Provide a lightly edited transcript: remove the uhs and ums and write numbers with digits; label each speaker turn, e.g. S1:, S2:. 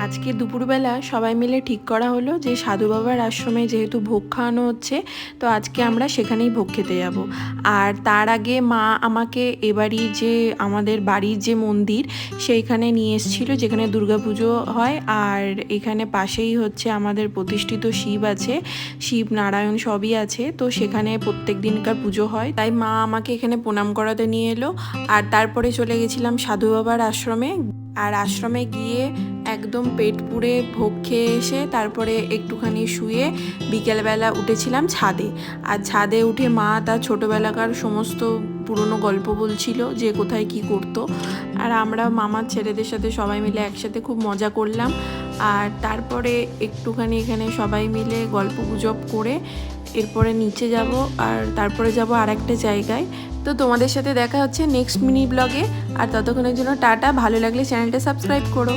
S1: আজকে দুপুরবেলা সবাই মিলে ঠিক করা হলো যে সাধু বাবার আশ্রমে যেহেতু ভোগ খাওয়ানো হচ্ছে, তো আজকে আমরা সেখানেই ভোগ খেতে যাব। আর তার আগে মা আমাকে এবারই যে আমাদের বাড়ির যে মন্দির সেইখানে নিয়ে এসেছিলো, যেখানে দুর্গাপুজো হয়। আর এখানে পাশেই হচ্ছে আমাদের প্রতিষ্ঠিত শিব আছে, শিব নারায়ণ সবই আছে। তো সেখানে প্রত্যেক দিনকার পুজো হয়, তাই মা আমাকে এখানে প্রণাম করাতে নিয়ে এলো। আর তারপরে চলে গেছিলাম সাধু বাবার আশ্রমে। আর আশ্রমে গিয়ে একদম পেট পুড়ে ভোগ খেয়ে এসে তারপরে একটুখানি শুয়ে বিকেলবেলা উঠেছিলাম ছাদে। আর ছাদে উঠে মা তার ছোটোবেলাকার সমস্ত পুরনো গল্প বলছিল যে কোথায় কি করতো। আর আমরা মামার ছেলেদের সাথে সবাই মিলে একসাথে খুব মজা করলাম। আর তারপরে একটুখানি এখানে সবাই মিলে গল্প গুজব করে এরপরে নিচে যাব। আর তারপরে যাব আর একটা জায়গায়। তো তোমাদের সাথে দেখা হচ্ছে নেক্সট মিনি ব্লগে। আর ততক্ষণের জন্য টাটা। ভালো লাগলে চ্যানেলটা সাবস্ক্রাইব করো।